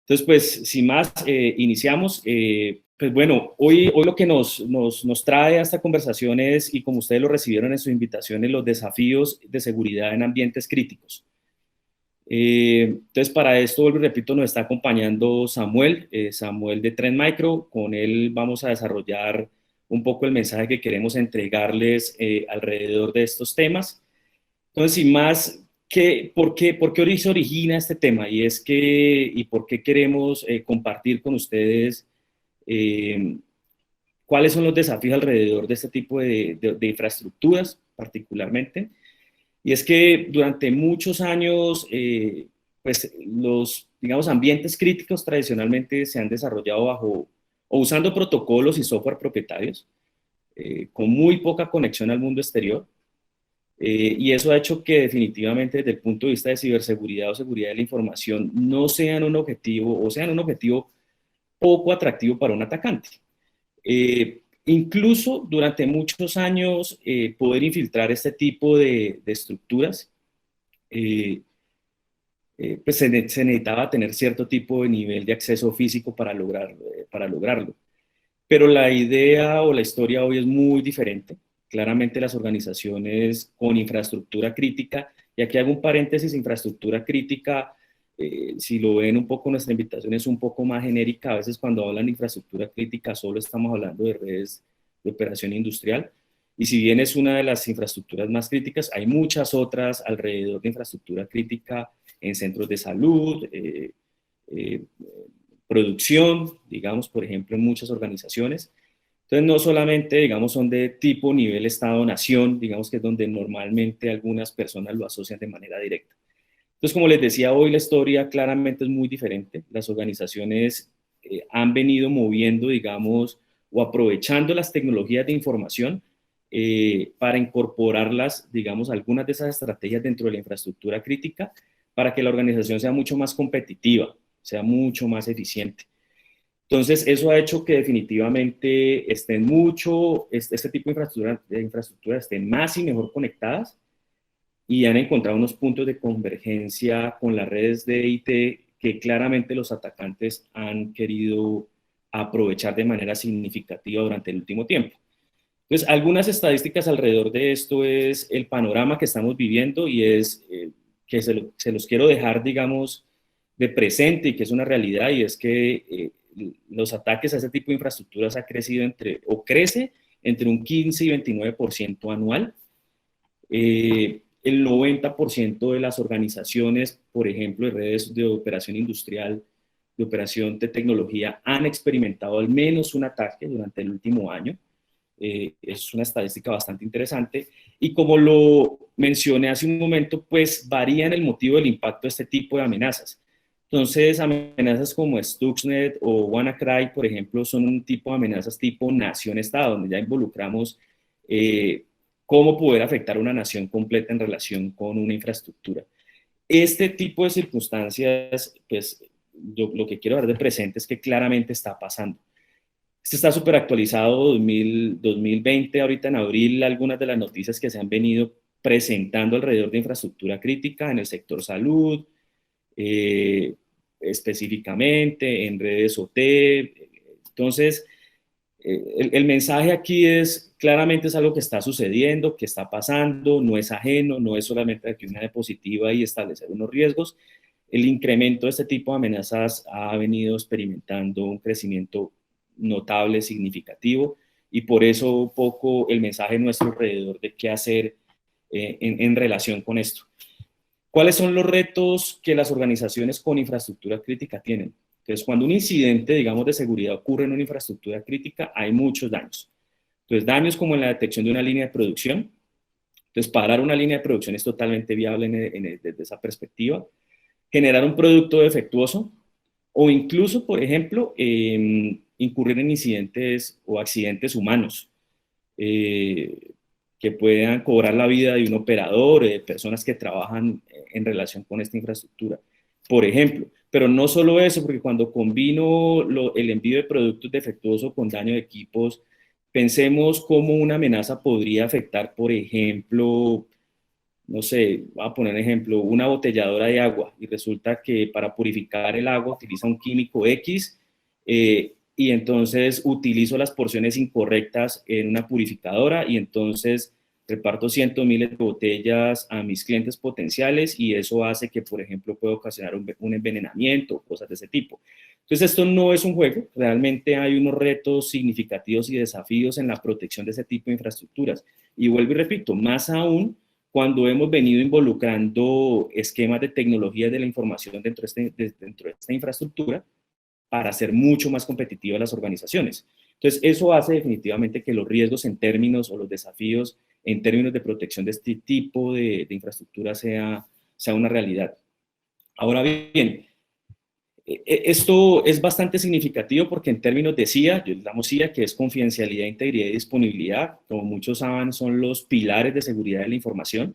Entonces, pues, sin más, iniciamos. Pues bueno, hoy lo que nos trae a esta conversación es, y como ustedes lo recibieron en sus invitaciones, los desafíos de seguridad en ambientes críticos. Entonces, para esto, vuelvo y repito, nos está acompañando Samuel, Samuel de Trend Micro. Con él vamos a desarrollar un poco el mensaje que queremos entregarles alrededor de estos temas. Entonces, sin más, ¿por qué se origina este tema? Y por qué queremos compartir con ustedes eh, cuáles son los desafíos alrededor de este tipo de infraestructuras, particularmente. Y es que durante muchos años, pues los, digamos, ambientes críticos tradicionalmente se han desarrollado bajo o usando protocolos y software propietarios, con muy poca conexión al mundo exterior. Y eso ha hecho que definitivamente desde el punto de vista de ciberseguridad o seguridad de la información no sean un objetivo o sean un objetivo poco atractivo para un atacante. Incluso durante muchos años poder infiltrar este tipo de estructuras, eh, pues se necesitaba tener cierto tipo de nivel de acceso físico para lograrlo. Pero la idea o la historia hoy es muy diferente. Claramente las organizaciones con infraestructura crítica, y aquí hago un paréntesis, infraestructura crítica, si lo ven un poco, nuestra invitación es un poco más genérica. A veces cuando hablan de infraestructura crítica solo estamos hablando de redes de operación industrial, y si bien es una de las infraestructuras más críticas, hay muchas otras alrededor de infraestructura crítica en centros de salud, eh, producción, digamos, por ejemplo, en muchas organizaciones. Entonces, no solamente, digamos, son de tipo nivel Estado-Nación, digamos que es donde normalmente algunas personas lo asocian de manera directa. Entonces, como les decía, hoy la historia claramente es muy diferente. Las organizaciones han venido moviendo, digamos, o aprovechando las tecnologías de información para incorporarlas, digamos, algunas de esas estrategias dentro de la infraestructura crítica para que la organización sea mucho más competitiva, sea mucho más eficiente. Entonces, eso ha hecho que definitivamente estén mucho, este tipo de infraestructura estén más y mejor conectadas y han encontrado unos puntos de convergencia con las redes de IT que claramente los atacantes han querido aprovechar de manera significativa durante el último tiempo. Entonces, algunas estadísticas alrededor de esto es el panorama que estamos viviendo y es que se los quiero dejar, digamos, de presente y que es una realidad, y es que los ataques a ese tipo de infraestructuras ha crecido crece entre un 15 y 29% anual. El 90% de las organizaciones, por ejemplo, de redes de operación industrial, de operación de tecnología, han experimentado al menos un ataque durante el último año. Es una estadística bastante interesante. Y como lo mencioné hace un momento, pues varían el motivo del impacto de este tipo de amenazas. Entonces, amenazas como Stuxnet o WannaCry, por ejemplo, son un tipo de amenazas tipo nación-estado, donde ya involucramos cómo poder afectar a una nación completa en relación con una infraestructura. Este tipo de circunstancias, pues lo que quiero dar de presente es que claramente está pasando. Este está súper actualizado, 2020, ahorita en abril, algunas de las noticias que se han venido presentando alrededor de infraestructura crítica en el sector salud, eh, específicamente en redes OT. Entonces, el mensaje aquí es, claramente es algo que está sucediendo, que está pasando, no es ajeno, no es solamente aquí una diapositiva y establecer unos riesgos. El incremento de este tipo de amenazas ha venido experimentando un crecimiento notable, significativo, y por eso un poco el mensaje nuestro alrededor de qué hacer en relación con esto. ¿Cuáles son los retos que las organizaciones con infraestructura crítica tienen? Entonces, cuando un incidente, digamos, de seguridad ocurre en una infraestructura crítica, hay muchos daños. Entonces, daños como en la detección de una línea de producción. Entonces, parar una línea de producción es totalmente viable desde esa perspectiva. Generar un producto defectuoso o incluso, por ejemplo, incurrir en incidentes o accidentes humanos que puedan cobrar la vida de un operador, de personas que trabajan en relación con esta infraestructura, por ejemplo. Pero no solo eso, porque cuando combino el envío de productos defectuosos con daño de equipos, pensemos cómo una amenaza podría afectar, por ejemplo, no sé, voy a poner un ejemplo, una botelladora de agua y resulta que para purificar el agua utiliza un químico X y entonces utilizo las porciones incorrectas en una purificadora y entonces reparto cientos miles de botellas a mis clientes potenciales y eso hace que, por ejemplo, pueda ocasionar un envenenamiento o cosas de ese tipo. Entonces, esto no es un juego, realmente hay unos retos significativos y desafíos en la protección de ese tipo de infraestructuras. Y vuelvo y repito, más aún cuando hemos venido involucrando esquemas de tecnología de la información dentro de esta infraestructura para hacer mucho más competitivas las organizaciones. Entonces, eso hace definitivamente que los riesgos en términos o los desafíos en términos de protección de este tipo de infraestructura sea una realidad. Ahora bien, esto es bastante significativo porque en términos de CIA, yo damos CIA, que es confidencialidad, integridad y disponibilidad, como muchos saben, son los pilares de seguridad de la información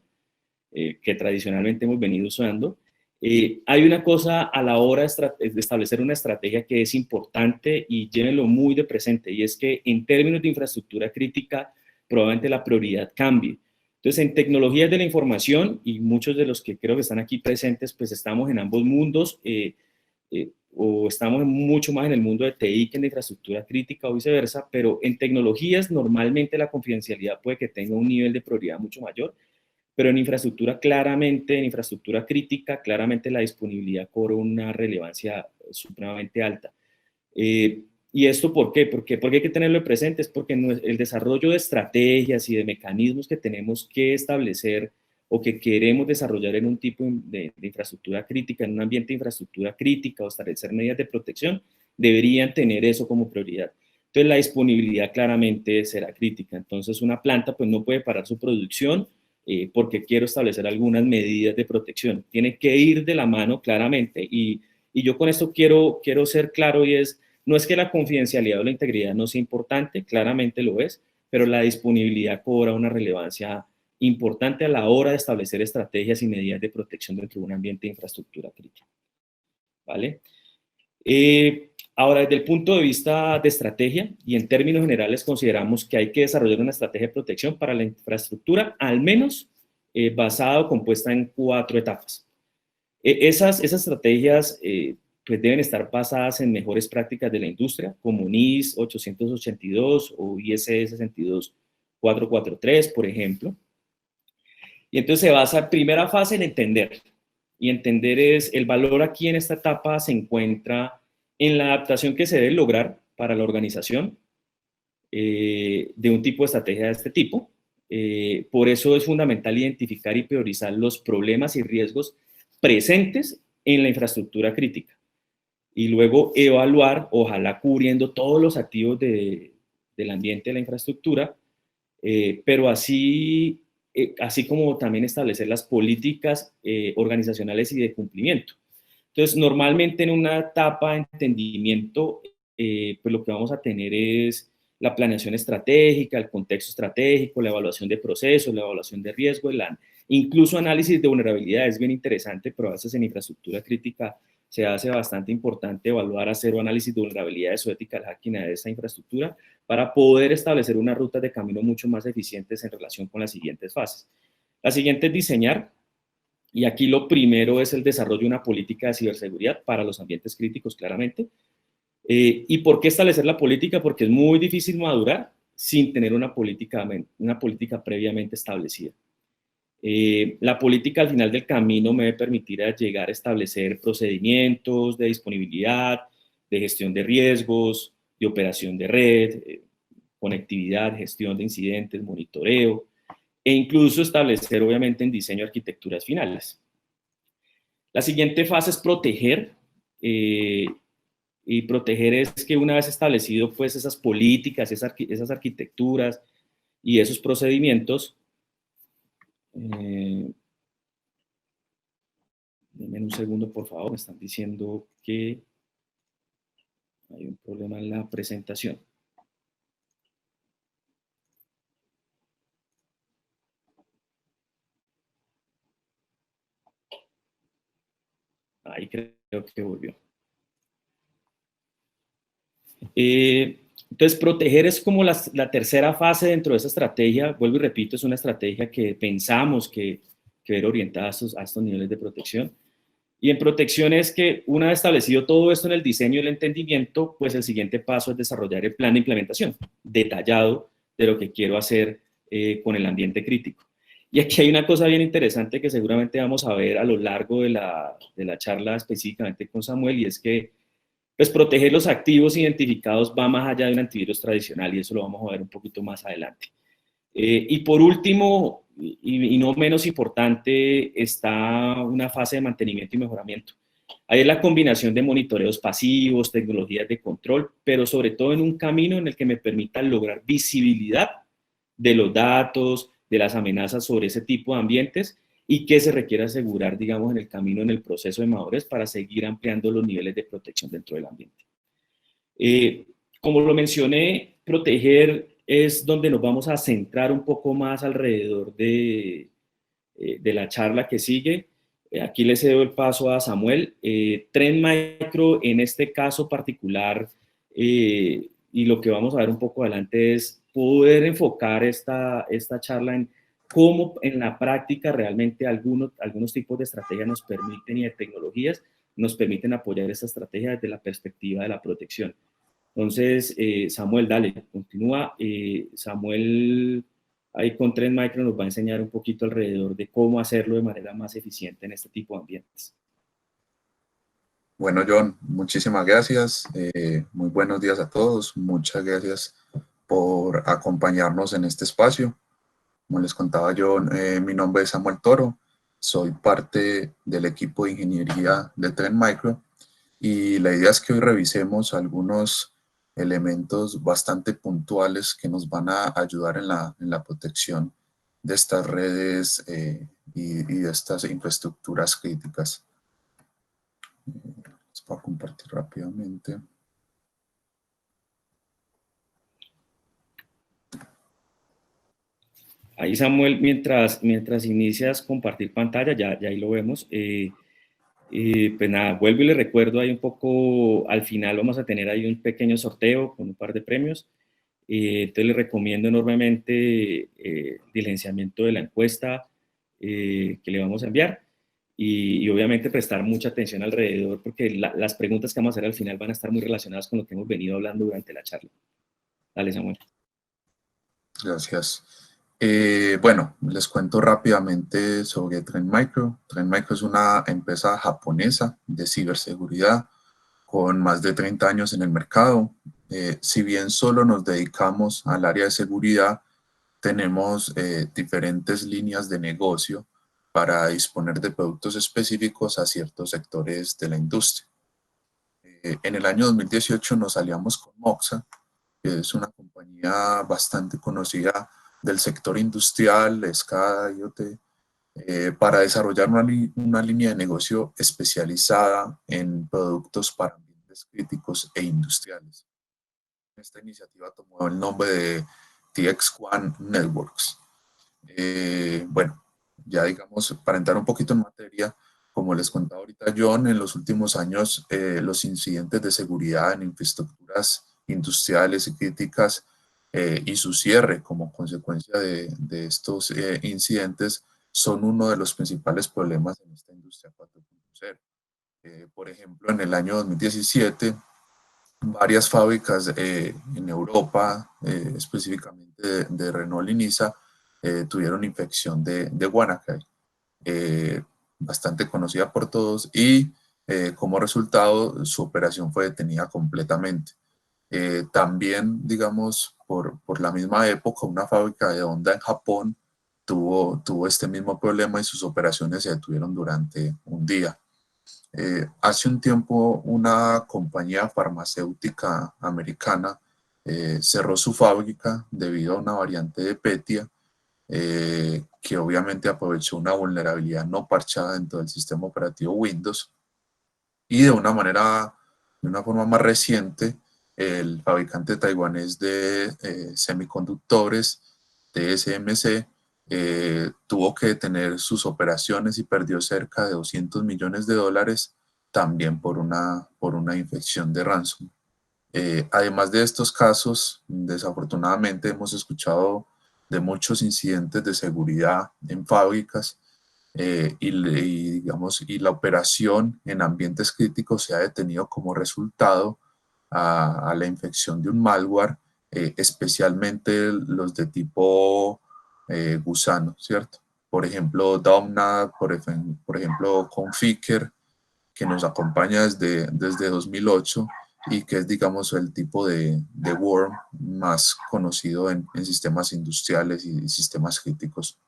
que tradicionalmente hemos venido usando. Hay una cosa a la hora de establecer una estrategia que es importante y llévenlo muy de presente, y es que en términos de infraestructura crítica, probablemente la prioridad cambie. Entonces, en tecnologías de la información, y muchos de los que creo que están aquí presentes, pues estamos en ambos mundos, o estamos mucho más en el mundo de TI que en la infraestructura crítica o viceversa, pero en tecnologías normalmente la confidencialidad puede que tenga un nivel de prioridad mucho mayor, pero en infraestructura claramente, en infraestructura crítica, claramente la disponibilidad cobra una relevancia supremamente alta. ¿Y esto por qué? Porque hay que tenerlo presente, es porque el desarrollo de estrategias y de mecanismos que tenemos que establecer o que queremos desarrollar en un tipo de infraestructura crítica, en un ambiente de infraestructura crítica o establecer medidas de protección, deberían tener eso como prioridad. Entonces la disponibilidad claramente será crítica. Entonces una planta pues no puede parar su producción porque quiero establecer algunas medidas de protección. Tiene que ir de la mano claramente y yo con esto quiero ser claro y no es que la confidencialidad o la integridad no sea importante, claramente lo es, pero la disponibilidad cobra una relevancia importante a la hora de establecer estrategias y medidas de protección dentro de un ambiente de infraestructura crítica. ¿Vale? Ahora, desde el punto de vista de estrategia y en términos generales, consideramos que hay que desarrollar una estrategia de protección para la infraestructura, al menos basada o compuesta en 4 etapas. Esas estrategias pues deben estar basadas en mejores prácticas de la industria, como NIS 882 o ISE 62443, por ejemplo. Y entonces se basa, primera fase, en entender. Y entender es el valor aquí en esta etapa se encuentra en la adaptación que se debe lograr para la organización de un tipo de estrategia de este tipo. Por eso es fundamental identificar y priorizar los problemas y riesgos presentes en la infraestructura crítica y luego evaluar, ojalá cubriendo todos los activos del ambiente de la infraestructura, pero así como también establecer las políticas organizacionales y de cumplimiento. Entonces, normalmente en una etapa de entendimiento, pues lo que vamos a tener es la planeación estratégica, el contexto estratégico, la evaluación de procesos, la evaluación de riesgo, incluso análisis de vulnerabilidad. Es bien interesante, pero a veces en infraestructura crítica se hace bastante importante evaluar, hacer un análisis de vulnerabilidades o ética hacking de esa infraestructura para poder establecer unas rutas de camino mucho más eficientes en relación con las siguientes fases. La siguiente es diseñar, y aquí lo primero es el desarrollo de una política de ciberseguridad para los ambientes críticos, claramente. ¿Y por qué establecer la política? Porque es muy difícil madurar sin tener una política previamente establecida. La política al final del camino me debe permitir llegar a establecer procedimientos de disponibilidad, de gestión de riesgos, de operación de red, conectividad, gestión de incidentes, monitoreo, e incluso establecer, obviamente, en diseño arquitecturas finales. La siguiente fase es proteger, y proteger es que una vez establecido pues esas políticas, esas arquitecturas y esos procedimientos, denme un segundo por favor, me están diciendo que hay un problema en la presentación. Ahí creo que volvió. Entonces, proteger es como la tercera fase dentro de esa estrategia. Vuelvo y repito, es una estrategia que pensamos que que ver orientada a estos niveles de protección. Y en protección es que una vez establecido todo esto en el diseño y el entendimiento, pues el siguiente paso es desarrollar el plan de implementación detallado de lo que quiero hacer con el ambiente crítico. Y aquí hay una cosa bien interesante que seguramente vamos a ver a lo largo de la charla específicamente con Samuel, y es que pues proteger los activos identificados va más allá de un antivirus tradicional, y eso lo vamos a ver un poquito más adelante. Y por último, y no menos importante, está una fase de mantenimiento y mejoramiento. Ahí es la combinación de monitoreos pasivos, tecnologías de control, pero sobre todo en un camino en el que me permita lograr visibilidad de los datos, de las amenazas sobre ese tipo de ambientes, y que se requiere asegurar, digamos, en el camino, en el proceso de madurez, para seguir ampliando los niveles de protección dentro del ambiente. Como lo mencioné, proteger es donde nos vamos a centrar un poco más alrededor de la charla que sigue. Aquí le cedo el paso a Samuel. Trend Micro, en este caso particular, y lo que vamos a ver un poco adelante, es poder enfocar esta charla en cómo en la práctica realmente algunos tipos de estrategias nos permiten, y de tecnologías nos permiten apoyar esta estrategia desde la perspectiva de la protección. Entonces, Samuel, dale, continúa. Samuel, ahí con Trend Micro, nos va a enseñar un poquito alrededor de cómo hacerlo de manera más eficiente en este tipo de ambientes. Bueno, John, muchísimas gracias. Muy buenos días a todos. Muchas gracias por acompañarnos en este espacio. Como les contaba yo, mi nombre es Samuel Toro. Soy parte del equipo de ingeniería de Trend Micro, y la idea es que hoy revisemos algunos elementos bastante puntuales que nos van a ayudar en la protección de estas redes y de estas infraestructuras críticas. Para compartir rápidamente. Ahí, Samuel, mientras inicias compartir pantalla, ya ahí lo vemos. Pues nada, vuelvo y le recuerdo ahí un poco, al final vamos a tener ahí un pequeño sorteo con un par de premios. Entonces les recomiendo enormemente el diligenciamiento de la encuesta que le vamos a enviar, y obviamente prestar mucha atención alrededor, porque las preguntas que vamos a hacer al final van a estar muy relacionadas con lo que hemos venido hablando durante la charla. Dale, Samuel. Gracias. Bueno, les cuento rápidamente sobre Trend Micro. Trend Micro es una empresa japonesa de ciberseguridad con más de 30 años en el mercado. Si bien solo nos dedicamos al área de seguridad, tenemos diferentes líneas de negocio para disponer de productos específicos a ciertos sectores de la industria. En el año 2018 nos aliamos con Moxa, que es una compañía bastante conocida del sector industrial, SCADA, IoT, para desarrollar una línea de negocio especializada en productos para ambientes críticos e industriales. Esta iniciativa tomó el nombre de TX1 Networks. Bueno, ya digamos, para entrar un poquito en materia, como les contaba ahorita John, en los últimos años los incidentes de seguridad en infraestructuras industriales y críticas y su cierre como consecuencia de estos incidentes son uno de los principales problemas en esta industria 4.0. Por ejemplo, en el año 2017, varias fábricas en Europa, específicamente de Renault y Nissan, tuvieron infección de WannaCry, bastante conocida por todos, y como resultado su operación fue detenida completamente. También, digamos, por la misma época, una fábrica de Honda en Japón tuvo este mismo problema y sus operaciones se detuvieron durante un día. Hace un tiempo una compañía farmacéutica americana cerró su fábrica debido a una variante de PETIA que obviamente aprovechó una vulnerabilidad no parchada dentro del sistema operativo Windows, y de una forma más reciente, el fabricante taiwanés de semiconductores, TSMC, tuvo que detener sus operaciones y perdió cerca de 200 millones de dólares también por una infección de ransom. Además de estos casos, desafortunadamente hemos escuchado de muchos incidentes de seguridad en fábricas digamos, y la operación en ambientes críticos se ha detenido como resultado a la infección de un malware, especialmente los de tipo gusano, ¿cierto? Por ejemplo, Domna, por ejemplo, Conficker, que nos acompaña desde 2008 y que es, digamos, el tipo de worm más conocido en sistemas industriales y sistemas críticos.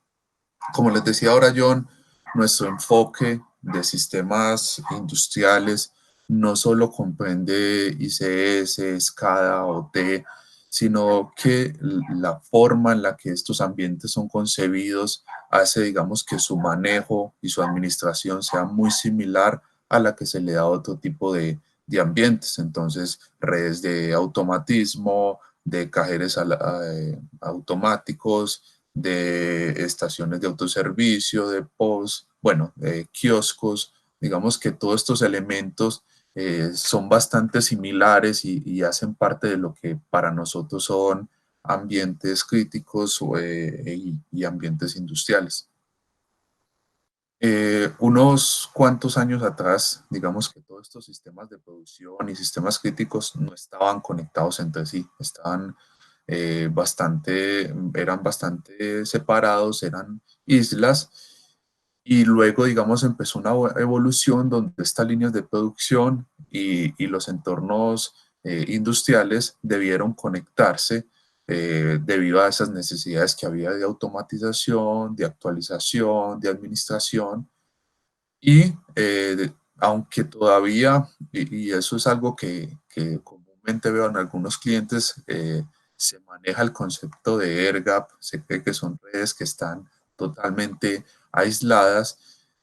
Como les decía ahora John, nuestro enfoque de sistemas industriales no solo comprende ICS, SCADA o T, sino que la forma en la que estos ambientes son concebidos hace, digamos, que su manejo y su administración sea muy similar a la que se le da a otro tipo de ambientes. Entonces, redes de automatismo, de cajeros automáticos, de estaciones de autoservicio, de POS, bueno, de kioscos. Digamos que todos estos elementos son bastante similares y hacen parte de lo que para nosotros son ambientes críticos y ambientes industriales. Unos cuantos años atrás, digamos que todos estos sistemas de producción y sistemas críticos no estaban conectados entre sí, estaban eran bastante separados, eran islas, y luego, digamos, empezó una evolución donde estas líneas de producción y los entornos industriales debieron conectarse debido a esas necesidades que había de automatización, de actualización, de administración. Y aunque todavía, y eso es algo que comúnmente veo en algunos clientes, se maneja el concepto de AirGap, se cree que son redes que están totalmente aisladas.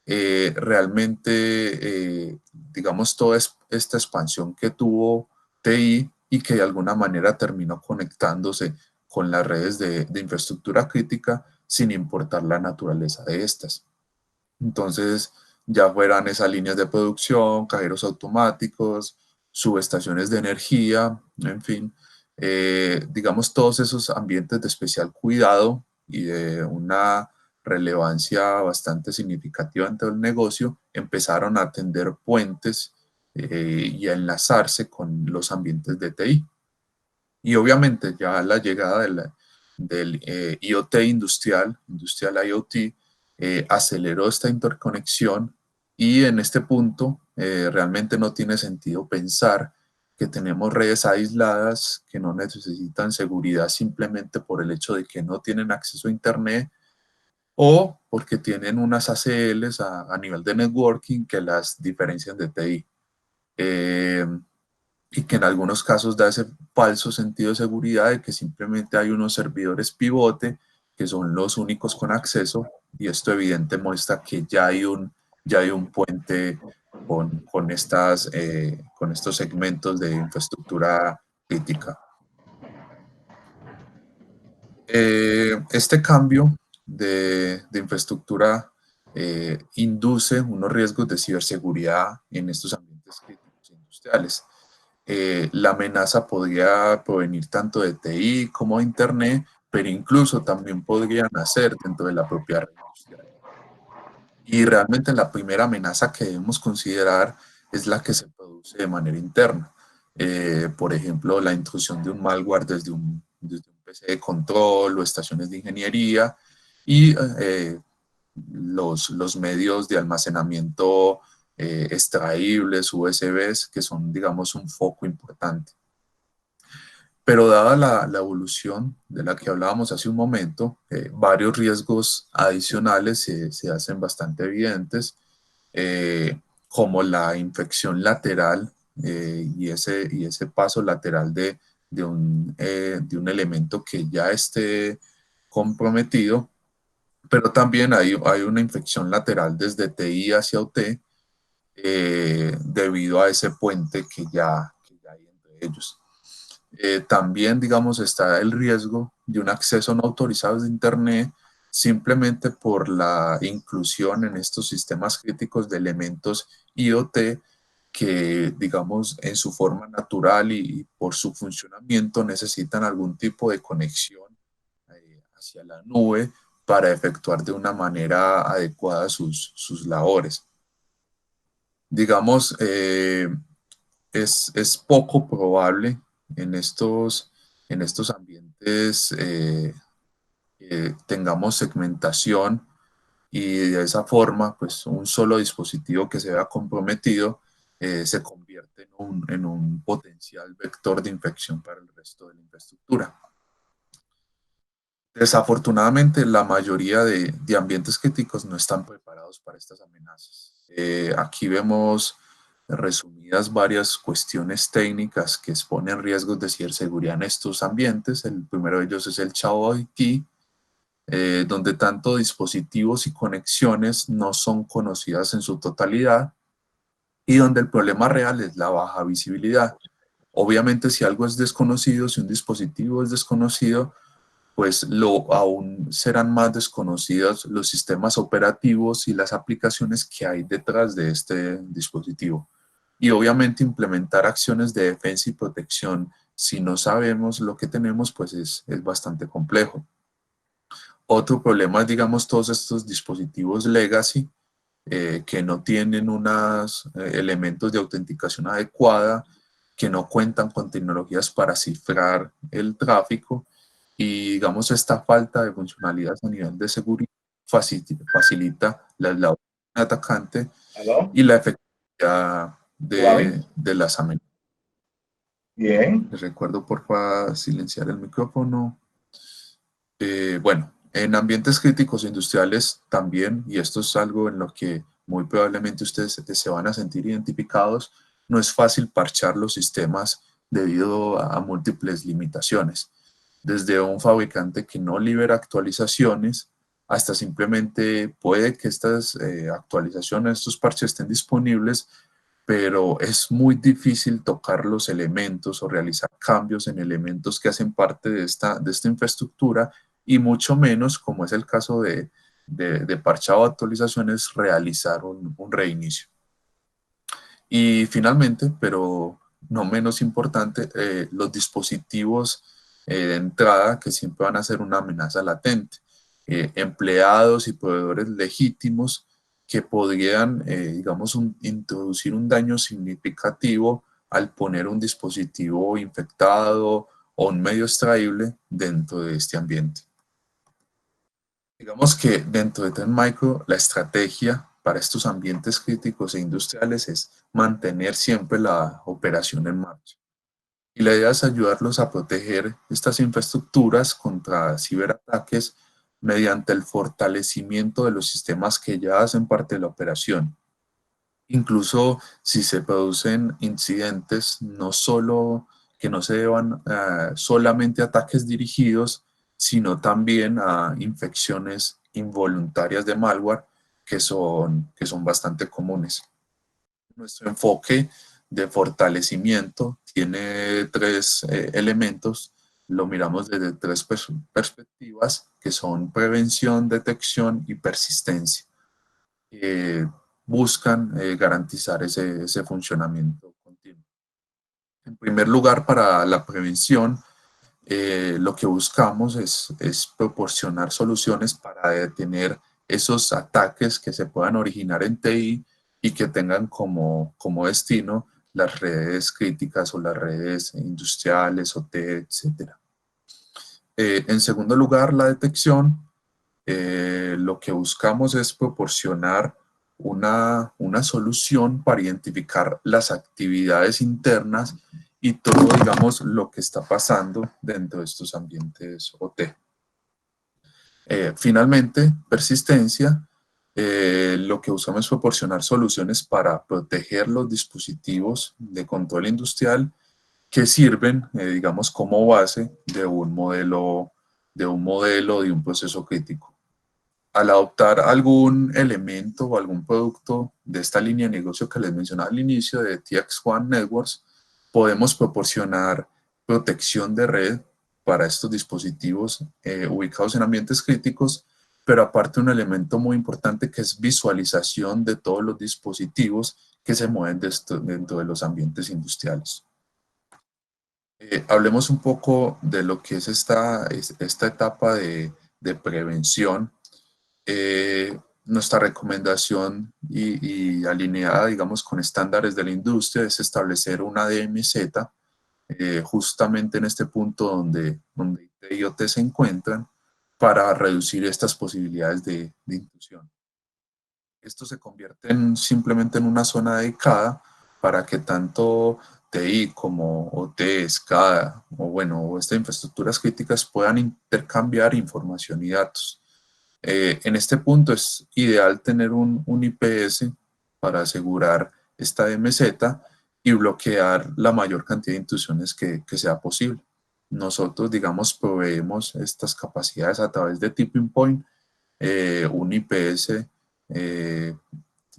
Realmente, digamos, toda esta expansión que tuvo TI y que de alguna manera terminó conectándose con las redes de infraestructura crítica sin importar la naturaleza de estas. Entonces, ya fueran esas líneas de producción, cajeros automáticos, subestaciones de energía, en fin, digamos, todos esos ambientes de especial cuidado y de una relevancia bastante significativa en todo el negocio, empezaron a tender puentes y a enlazarse con los ambientes de TI. Y obviamente ya la llegada del IoT Industrial IoT, aceleró esta interconexión y en este punto realmente no tiene sentido pensar que tenemos redes aisladas que no necesitan seguridad simplemente por el hecho de que no tienen acceso a Internet o porque tienen unas ACLs a nivel de networking que las diferencian de TI. Y que en algunos casos da ese falso sentido de seguridad de que simplemente hay unos servidores pivote que son los únicos con acceso y esto evidente muestra que ya hay un puente con estos segmentos de infraestructura crítica. Este cambio de infraestructura induce unos riesgos de ciberseguridad en estos ambientes críticos industriales. La amenaza podría provenir tanto de TI como de Internet, pero incluso también podría nacer dentro de la propia red industrial. Y realmente la primera amenaza que debemos considerar es la que se produce de manera interna. Por ejemplo, la intrusión de un malware desde un PC de control o estaciones de ingeniería y los medios de almacenamiento extraíbles, USBs, que son, digamos, un foco importante. Pero dada la evolución de la que hablábamos hace un momento, varios riesgos adicionales se hacen bastante evidentes, como la infección lateral y ese paso lateral de un elemento que ya esté comprometido, pero también hay una infección lateral desde TI hacia OT debido a ese puente que ya hay entre ellos. También, digamos, está el riesgo de un acceso no autorizado de Internet simplemente por la inclusión en estos sistemas críticos de elementos IoT que, digamos, en su forma natural y por su funcionamiento necesitan algún tipo de conexión hacia la nube para efectuar de una manera adecuada sus labores. Digamos, es poco probable en estos ambientes tengamos segmentación y de esa forma, pues un solo dispositivo que se vea comprometido se convierte en un potencial vector de infección para el resto de la infraestructura. Desafortunadamente, la mayoría de ambientes críticos no están preparados para estas amenazas. Aquí vemos resumidas varias cuestiones técnicas que exponen riesgos de ciberseguridad en estos ambientes. El primero de ellos es el Chao IT, donde tanto dispositivos y conexiones no son conocidas en su totalidad y donde el problema real es la baja visibilidad. Obviamente, si algo es desconocido, si un dispositivo es desconocido, pues aún serán más desconocidos los sistemas operativos y las aplicaciones que hay detrás de este dispositivo. Y obviamente implementar acciones de defensa y protección si no sabemos lo que tenemos, pues es bastante complejo. Otro problema es, digamos, todos estos dispositivos legacy que no tienen unos elementos de autenticación adecuada, que no cuentan con tecnologías para cifrar el tráfico y, digamos, esta falta de funcionalidades a nivel de seguridad facilita la labor del atacante ¿Aló? y la efectividad ¿Suave? de las amenazas. Bien. Les recuerdo, por favor, silenciar el micrófono. Bueno, en ambientes críticos industriales también, y esto es algo en lo que muy probablemente ustedes se van a sentir identificados, no es fácil parchar los sistemas debido a múltiples limitaciones. Desde un fabricante que no libera actualizaciones hasta simplemente puede que estas actualizaciones, estos parches estén disponibles, pero es muy difícil tocar los elementos o realizar cambios en elementos que hacen parte de esta infraestructura y mucho menos, como es el caso de parchado o actualizaciones, realizar un reinicio. Y finalmente, pero no menos importante, los dispositivos de entrada que siempre van a ser una amenaza latente. Empleados y proveedores legítimos que podrían, digamos, introducir un daño significativo al poner un dispositivo infectado o un medio extraíble dentro de este ambiente. Digamos que dentro de Trend Micro, la estrategia para estos ambientes críticos e industriales es mantener siempre la operación en marcha. Y la idea es ayudarlos a proteger estas infraestructuras contra ciberataques mediante el fortalecimiento de los sistemas que ya hacen parte de la operación. Incluso si se producen incidentes, no solo que no se deban solamente a ataques dirigidos, sino también a infecciones involuntarias de malware que son bastante comunes. Nuestro enfoque de fortalecimiento tiene tres elementos. Lo miramos desde tres perspectivas, que son prevención, detección y persistencia. Buscan garantizar ese funcionamiento continuo. En primer lugar, para la prevención, lo que buscamos es proporcionar soluciones para detener esos ataques que se puedan originar en TI y que tengan como destino las redes críticas o las redes industriales, OT, etc. En segundo lugar, la detección. Lo que buscamos es proporcionar una solución para identificar las actividades internas y todo, digamos, lo que está pasando dentro de estos ambientes OT. Finalmente, persistencia. Lo que buscamos es proporcionar soluciones para proteger los dispositivos de control industrial que sirven, digamos, como base de un modelo, de un proceso crítico. Al adoptar algún elemento o algún producto de esta línea de negocio que les mencionaba al inicio de TX1 Networks, podemos proporcionar protección de red para estos dispositivos ubicados en ambientes críticos, pero aparte un elemento muy importante que es visualización de todos los dispositivos que se mueven dentro de los ambientes industriales. Hablemos un poco de lo que es esta etapa de prevención Nuestra recomendación y alineada, digamos, con estándares de la industria es establecer una DMZ justamente en este punto donde IT y OT se encuentran para reducir estas posibilidades de intrusión. Esto se convierte simplemente en una zona dedicada para que tanto TI como OT, SCADA o estas infraestructuras críticas puedan intercambiar información y datos. En este punto es ideal tener un IPS para asegurar esta DMZ y bloquear la mayor cantidad de intrusiones que sea posible. Nosotros, digamos, proveemos estas capacidades a través de Tipping Point, un IPS,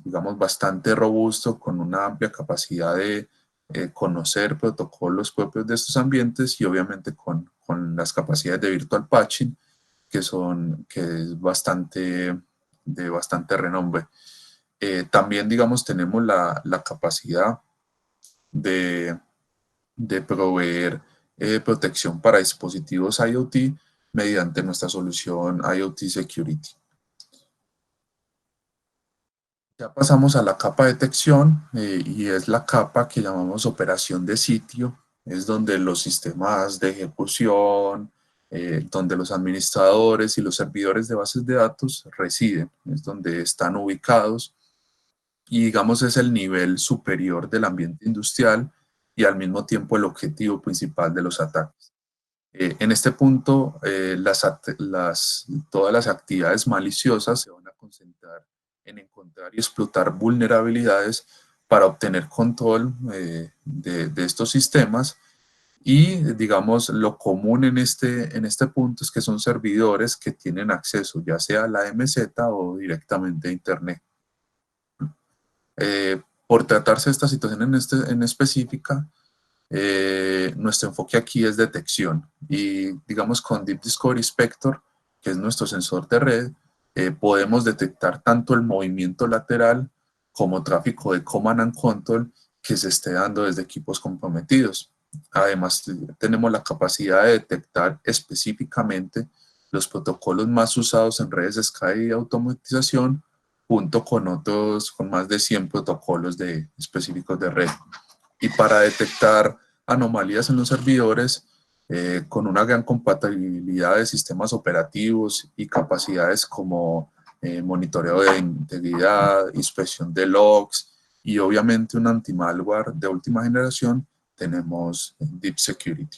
digamos, bastante robusto, con una amplia capacidad de conocer protocolos propios de estos ambientes y obviamente con las capacidades de virtual patching que es de bastante renombre. También, digamos, tenemos la capacidad de, de proveer protección para dispositivos IoT mediante nuestra solución IoT Security. Ya pasamos a la capa de detección y es la capa que llamamos operación de sitio. Es donde los sistemas de ejecución, donde los administradores y los servidores de bases de datos residen, es donde están ubicados y digamos es el nivel superior del ambiente industrial y al mismo tiempo el objetivo principal de los ataques. En este punto, todas las actividades maliciosas se van a concentrar en encontrar y explotar vulnerabilidades para obtener control de estos sistemas y, digamos, lo común en este punto es que son servidores que tienen acceso ya sea a la MZ o directamente a Internet. Por tratarse de esta situación en específica, nuestro enfoque aquí es detección y digamos con Deep Discovery Inspector, que es nuestro sensor de red, podemos detectar tanto el movimiento lateral como tráfico de command and control que se esté dando desde equipos comprometidos. Además, tenemos la capacidad de detectar específicamente los protocolos más usados en redes de SCADA y automatización junto con con más de 100 protocolos específicos de red. Y para detectar anomalías en los servidores, con una gran compatibilidad de sistemas operativos y capacidades como monitoreo de integridad, inspección de logs y obviamente un anti-malware de última generación, tenemos Deep Security.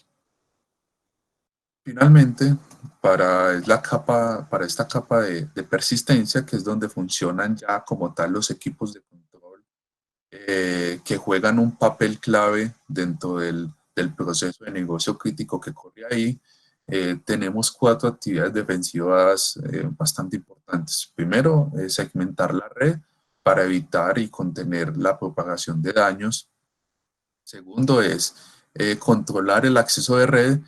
Finalmente, para esta capa de persistencia, que es donde funcionan ya como tal los equipos de control que juegan un papel clave dentro del proceso de negocio crítico que corre ahí, tenemos 4 actividades defensivas bastante importantes. Primero, segmentar la red para evitar y contener la propagación de daños. Segundo es controlar el acceso de red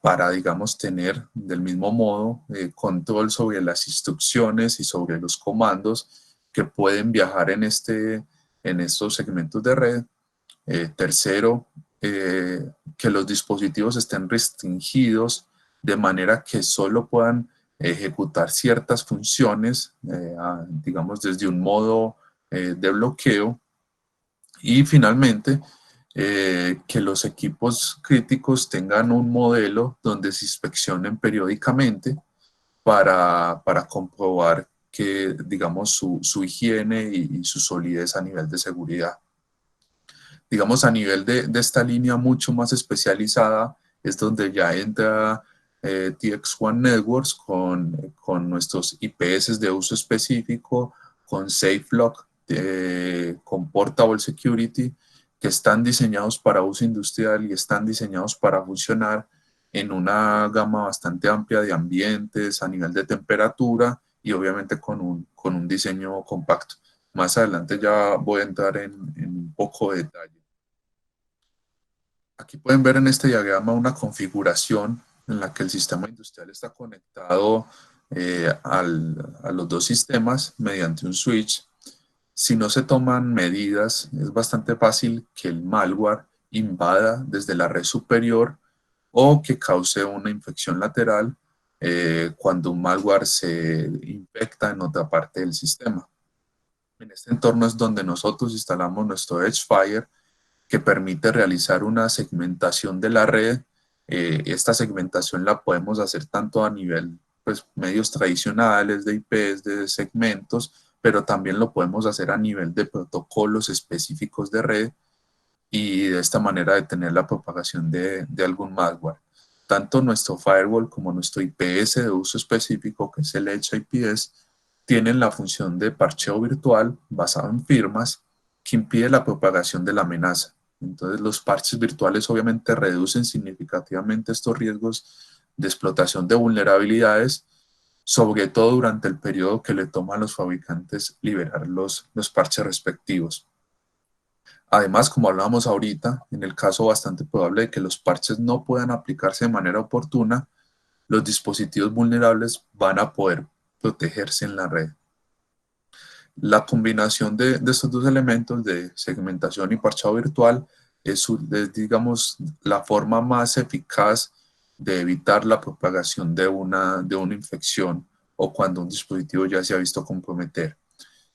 para, digamos, tener del mismo modo control sobre las instrucciones y sobre los comandos que pueden viajar en estos segmentos de red. Tercero, que los dispositivos estén restringidos de manera que solo puedan ejecutar ciertas funciones, digamos, desde un modo de bloqueo. Y finalmente, que los equipos críticos tengan un modelo donde se inspeccionen periódicamente para comprobar que, digamos, su higiene y su solidez a nivel de seguridad. Digamos, a nivel de esta línea mucho más especializada, es donde ya entra TX1 Networks con nuestros IPS de uso específico, con SafeLock, con Portable Security, que están diseñados para uso industrial y están diseñados para funcionar en una gama bastante amplia de ambientes a nivel de temperatura y obviamente con un diseño compacto. Más adelante ya voy a entrar en un poco de detalle. Aquí pueden ver en este diagrama una configuración en la que el sistema industrial está conectado a los dos sistemas mediante un switch. Si no se toman medidas, es bastante fácil que el malware invada desde la red superior o que cause una infección lateral cuando un malware se infecta en otra parte del sistema. En este entorno es donde nosotros instalamos nuestro Edgefire, que permite realizar una segmentación de la red. Esta segmentación la podemos hacer tanto a nivel, pues, medios tradicionales de IPs, de segmentos, pero también lo podemos hacer a nivel de protocolos específicos de red y de esta manera detener la propagación de algún malware. Tanto nuestro firewall como nuestro IPS de uso específico, que es el Edge IPS, tienen la función de parcheo virtual basado en firmas que impide la propagación de la amenaza. Entonces, los parches virtuales obviamente reducen significativamente estos riesgos de explotación de vulnerabilidades, sobre todo durante el periodo que le toma a los fabricantes liberar los parches respectivos. Además, como hablábamos ahorita, en el caso bastante probable de que los parches no puedan aplicarse de manera oportuna, los dispositivos vulnerables van a poder protegerse en la red. La combinación de estos dos elementos de segmentación y parchado virtual es, digamos, la forma más eficaz de evitar la propagación de una infección o cuando un dispositivo ya se ha visto comprometer.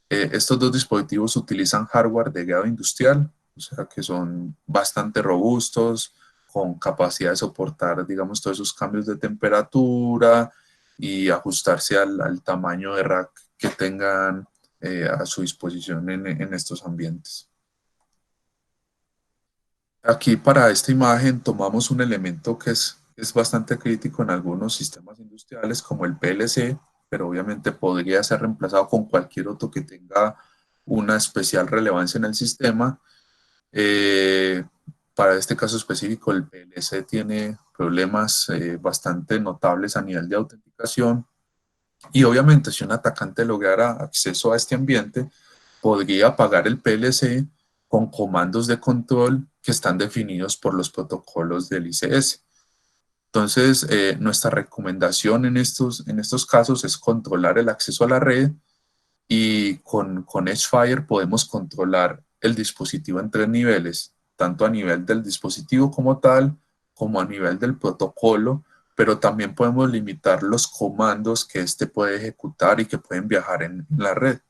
Estos dos dispositivos utilizan hardware de grado industrial, o sea que son bastante robustos, con capacidad de soportar, digamos, todos esos cambios de temperatura y ajustarse al tamaño de rack que tengan a su disposición en estos ambientes. Aquí para esta imagen tomamos un elemento que es bastante crítico en algunos sistemas industriales como el PLC, pero obviamente podría ser reemplazado con cualquier otro que tenga una especial relevancia en el sistema. Para este caso específico, el PLC tiene problemas bastante notables a nivel de autenticación y obviamente si un atacante lograra acceso a este ambiente, podría apagar el PLC con comandos de control que están definidos por los protocolos del ICS. Entonces, nuestra recomendación en estos casos es controlar el acceso a la red y con Edgefire podemos controlar el dispositivo en 3 niveles, tanto a nivel del dispositivo como tal, como a nivel del protocolo, pero también podemos limitar los comandos que éste puede ejecutar y que pueden viajar en la red.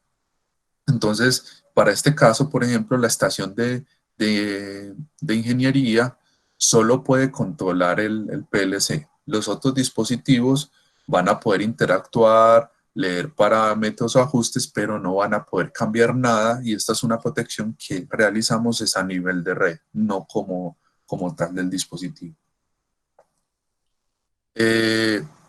Entonces, para este caso, por ejemplo, la estación de ingeniería solo puede controlar el PLC. Los otros dispositivos van a poder interactuar, leer parámetros o ajustes, pero no van a poder cambiar nada y esta es una protección que realizamos es a nivel de red, no como tal del dispositivo.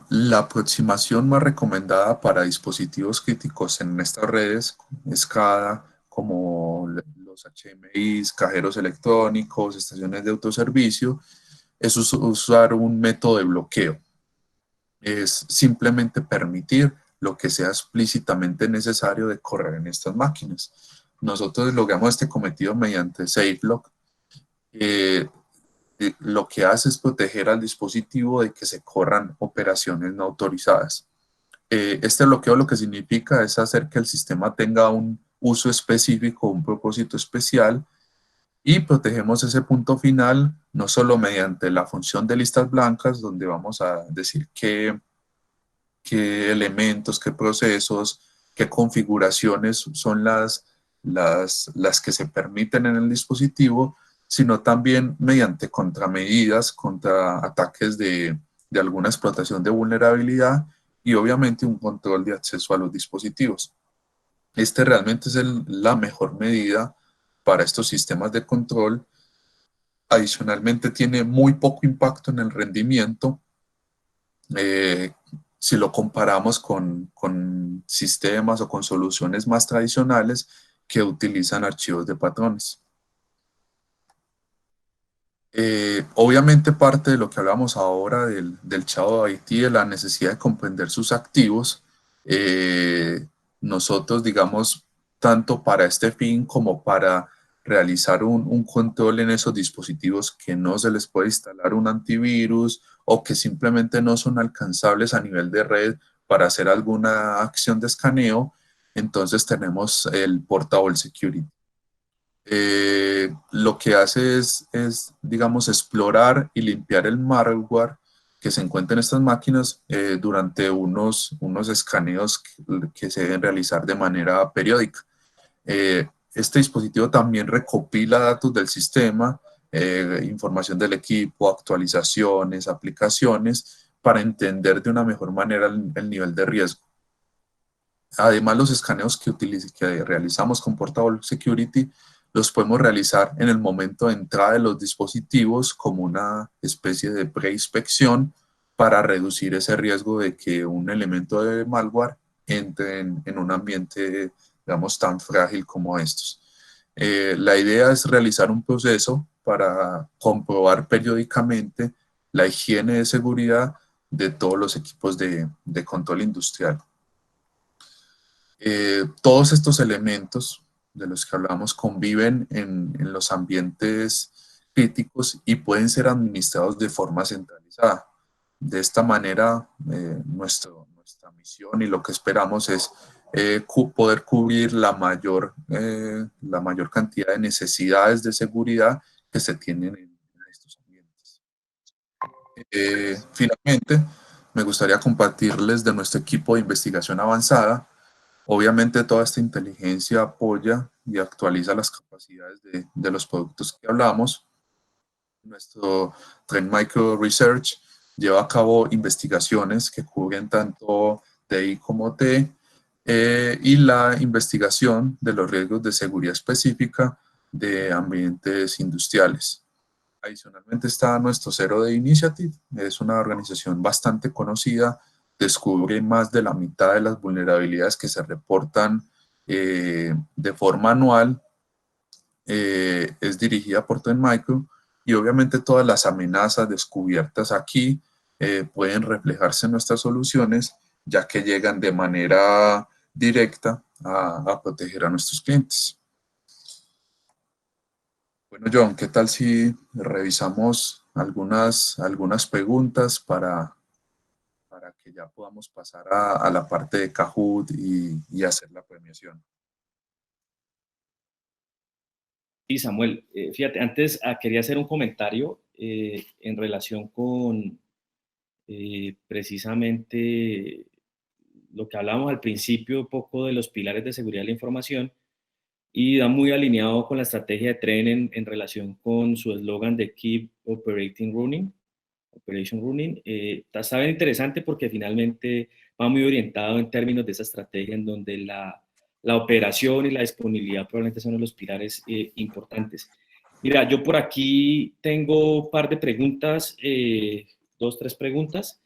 La aproximación más recomendada para dispositivos críticos en estas redes, SCADA, como los HMIs, cajeros electrónicos, estaciones de autoservicio, es usar un método de bloqueo. Es simplemente permitir lo que sea explícitamente necesario de correr en estas máquinas. Nosotros logramos este cometido mediante SafeLock. Lo que hace es proteger al dispositivo de que se corran operaciones no autorizadas. Este bloqueo lo que significa es hacer que el sistema tenga un uso específico, un propósito especial, y protegemos ese punto final no solo mediante la función de listas blancas, donde vamos a decir qué elementos, qué procesos, qué configuraciones son las que se permiten en el dispositivo, sino también mediante contramedidas contra ataques de alguna explotación de vulnerabilidad y obviamente un control de acceso a los dispositivos. Este realmente es la mejor medida para estos sistemas de control. Adicionalmente tiene muy poco impacto en el rendimiento si lo comparamos con sistemas o con soluciones más tradicionales que utilizan archivos de patrones. Obviamente parte de lo que hablamos ahora del Shadow IT, de la necesidad de comprender sus activos, nosotros digamos tanto para este fin como para realizar un control en esos dispositivos que no se les puede instalar un antivirus o que simplemente no son alcanzables a nivel de red para hacer alguna acción de escaneo, entonces tenemos el Portable Security. Lo que hace es, digamos, explorar y limpiar el malware que se encuentren estas máquinas durante unos escaneos que se deben realizar de manera periódica. Este dispositivo también recopila datos del sistema, información del equipo, actualizaciones, aplicaciones, para entender de una mejor manera el nivel de riesgo. Además, los escaneos que realizamos con Portable Security los podemos realizar en el momento de entrada de los dispositivos como una especie de preinspección para reducir ese riesgo de que un elemento de malware entre en un ambiente, digamos, tan frágil como estos. La idea es realizar un proceso para comprobar periódicamente la higiene de seguridad de todos los equipos de control industrial. Todos estos elementos de los que hablamos conviven en los ambientes críticos y pueden ser administrados de forma centralizada. De esta manera, nuestra misión y lo que esperamos es poder cubrir la mayor cantidad de necesidades de seguridad que se tienen en estos ambientes. Finalmente, me gustaría compartirles de nuestro equipo de investigación avanzada. Obviamente toda esta inteligencia apoya y actualiza las capacidades de los productos que hablamos. Nuestro Trend Micro Research lleva a cabo investigaciones que cubren tanto TI como T y la investigación de los riesgos de seguridad específica de ambientes industriales. Adicionalmente está nuestro Zero Day Initiative, es una organización bastante conocida, descubre más de la mitad de las vulnerabilidades que se reportan de forma anual, es dirigida por Trend Micro y obviamente todas las amenazas descubiertas aquí pueden reflejarse en nuestras soluciones, ya que llegan de manera directa a proteger a nuestros clientes. Bueno, John, ¿qué tal si revisamos algunas preguntas para que ya podamos pasar a la parte de Kahoot y hacer la premiación? Sí, Samuel, fíjate, antes quería hacer un comentario en relación con precisamente lo que hablábamos al principio, un poco de los pilares de seguridad de la información, y va muy alineado con la estrategia de Tren en relación con su eslogan de Keep Operating Running. Operation Running. Está bien interesante porque finalmente va muy orientado en términos de esa estrategia en donde la operación y la disponibilidad probablemente son los pilares importantes. Mira, yo por aquí tengo un par de preguntas, 2, 3 preguntas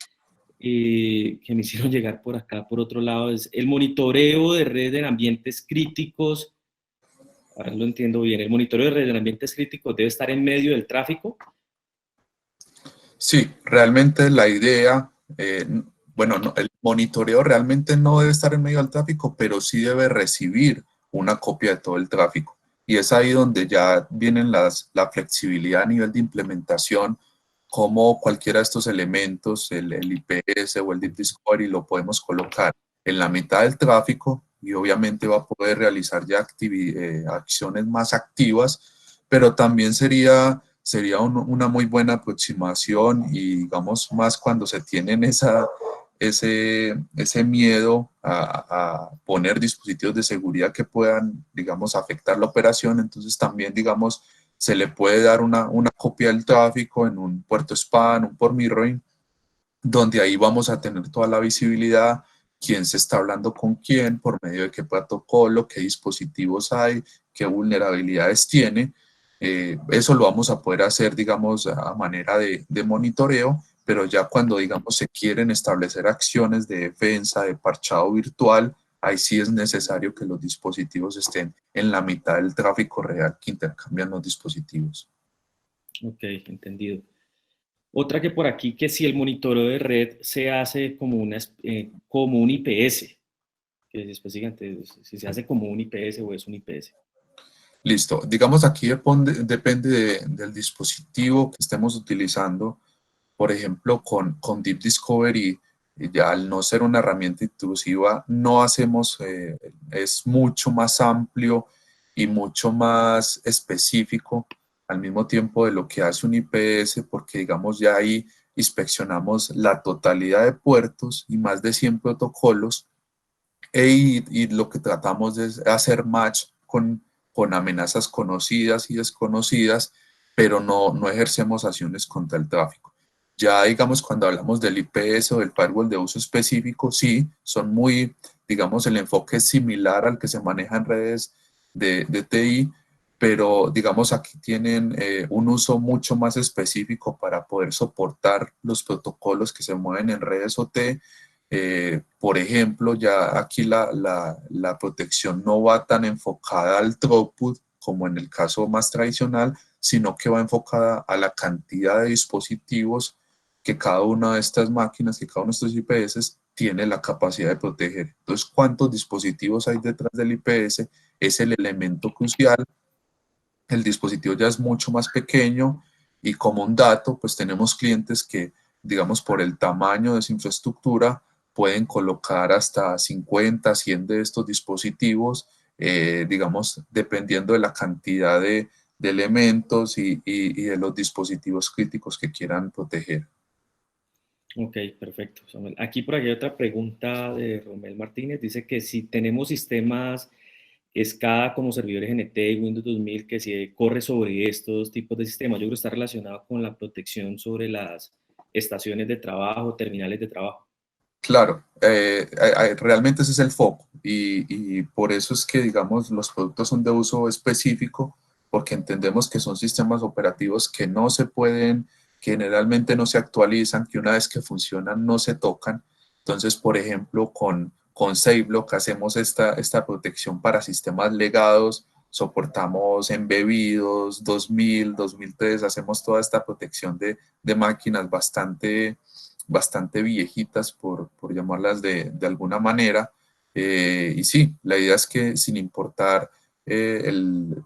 que me hicieron llegar por acá. Por otro lado, es el monitoreo de red en ambientes críticos. A ver, lo entiendo bien. El monitoreo de red en ambientes críticos debe estar en medio del tráfico. Sí, realmente la idea, bueno, no, el monitoreo realmente no debe estar en medio del tráfico, pero sí debe recibir una copia de todo el tráfico. Y es ahí donde ya vienen la flexibilidad a nivel de implementación, como cualquiera de estos elementos, el IPS o el Deep Discovery, lo podemos colocar en la mitad del tráfico y obviamente va a poder realizar ya acciones más activas, pero también sería una muy buena aproximación y digamos más cuando se tienen ese miedo a poner dispositivos de seguridad que puedan, digamos, afectar la operación. Entonces también, digamos, se le puede dar una copia del tráfico en un puerto span, un port mirroring, donde ahí vamos a tener toda la visibilidad, quién se está hablando con quién, por medio de qué protocolo, qué dispositivos hay, qué vulnerabilidades tiene. Eso lo vamos a poder hacer, digamos, a manera de monitoreo, pero ya cuando, digamos, se quieren establecer acciones de defensa, de parchado virtual, ahí sí es necesario que los dispositivos estén en la mitad del tráfico real que intercambian los dispositivos. Ok, entendido. Otra que por aquí, que si el monitoreo de red se hace como como un IPS, que es específicamente si se hace como un IPS o es un IPS. Listo. Digamos aquí depende del dispositivo que estemos utilizando. Por ejemplo, con Deep Discovery, ya al no ser una herramienta intrusiva, no hacemos, es mucho más amplio y mucho más específico al mismo tiempo de lo que hace un IPS, porque digamos ya ahí inspeccionamos la totalidad de puertos y más de 100 protocolos y lo que tratamos es hacer match con amenazas conocidas y desconocidas, pero no ejercemos acciones contra el tráfico. Ya digamos cuando hablamos del IPS o del firewall de uso específico, sí, son muy, digamos, el enfoque es similar al que se maneja en redes de TI, pero digamos aquí tienen un uso mucho más específico para poder soportar los protocolos que se mueven en redes OT. Por ejemplo, ya aquí la protección no va tan enfocada al throughput como en el caso más tradicional, sino que va enfocada a la cantidad de dispositivos que cada una de estas máquinas, que cada uno de estos IPS tiene la capacidad de proteger. Entonces, ¿cuántos dispositivos hay detrás del IPS? Es el elemento crucial. El dispositivo ya es mucho más pequeño y como un dato, pues tenemos clientes que, digamos, por el tamaño de su infraestructura, pueden colocar hasta 50, 100 de estos dispositivos, digamos, dependiendo de la cantidad de elementos y de los dispositivos críticos que quieran proteger. Ok, perfecto, Samuel. Aquí por aquí hay otra pregunta de Romel Martínez. Dice que si tenemos sistemas SCADA como servidores NT y Windows 2000 que se corre sobre estos tipos de sistemas, yo creo que está relacionado con la protección sobre las estaciones de trabajo, terminales de trabajo. Claro, realmente ese es el foco y por eso es que, digamos, los productos son de uso específico, porque entendemos que son sistemas operativos que no se pueden, que generalmente no se actualizan, que una vez que funcionan no se tocan. Entonces, por ejemplo, con SafeLock hacemos esta protección para sistemas legados, soportamos embebidos, 2000, 2003, hacemos toda esta protección de máquinas bastante viejitas, por llamarlas de alguna manera. Y sí, la idea es que sin importar,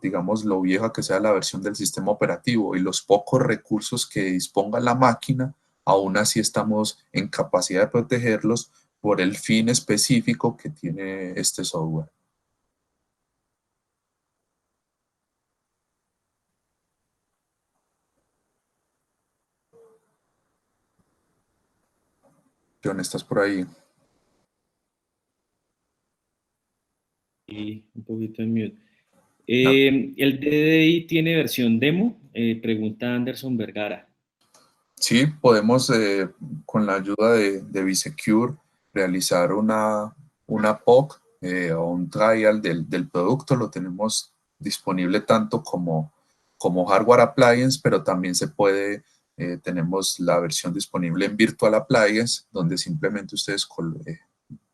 digamos, lo vieja que sea la versión del sistema operativo y los pocos recursos que disponga la máquina, aún así estamos en capacidad de protegerlos por el fin específico que tiene este software. John, ¿estás por ahí? Y un poquito en mute. No. ¿El DDI tiene versión demo? Pregunta Anderson Vergara. Sí, podemos con la ayuda de vSecure realizar una POC o un trial del producto. Lo tenemos disponible tanto como hardware appliance, pero también se puede, tenemos la versión disponible en virtual appliance, donde simplemente ustedes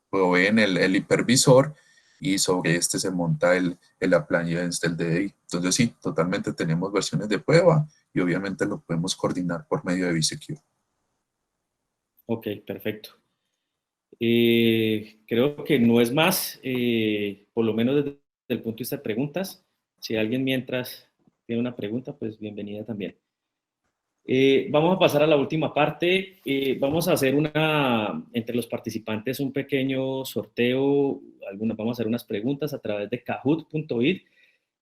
proveen el hipervisor y sobre este se monta el appliance del DDI. Entonces sí, totalmente tenemos versiones de prueba y obviamente lo podemos coordinar por medio de vSecure. Ok, perfecto. Creo que no es más, por lo menos desde el punto de vista de preguntas. Si alguien mientras tiene una pregunta, pues bienvenida también. Vamos a pasar a la última parte. Vamos a hacer entre los participantes un pequeño sorteo. Vamos a hacer unas preguntas a través de kahoot.it.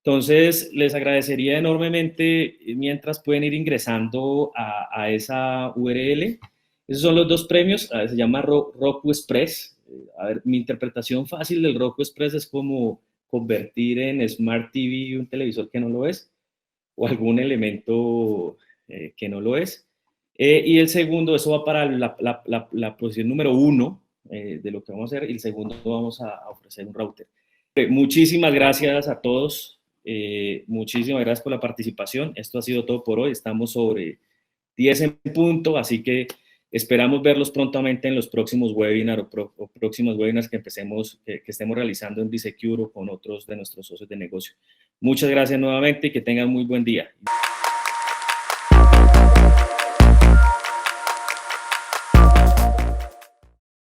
Entonces, les agradecería enormemente mientras pueden ir ingresando a esa URL. Esos son los dos premios. Se llama Roku Express. A ver, mi interpretación fácil del Roku Express es como convertir en Smart TV un televisor que no lo es o algún elemento que no lo es. Y el segundo, eso va para la posición número 1 de lo que vamos a hacer, y el segundo vamos a ofrecer un router. Muchísimas gracias a todos, muchísimas gracias por la participación. Esto ha sido todo por hoy, estamos sobre 10 en punto, así que esperamos verlos prontamente en los próximos webinars o próximos webinars que estemos realizando en vSecure o con otros de nuestros socios de negocio. Muchas gracias nuevamente y que tengan muy buen día.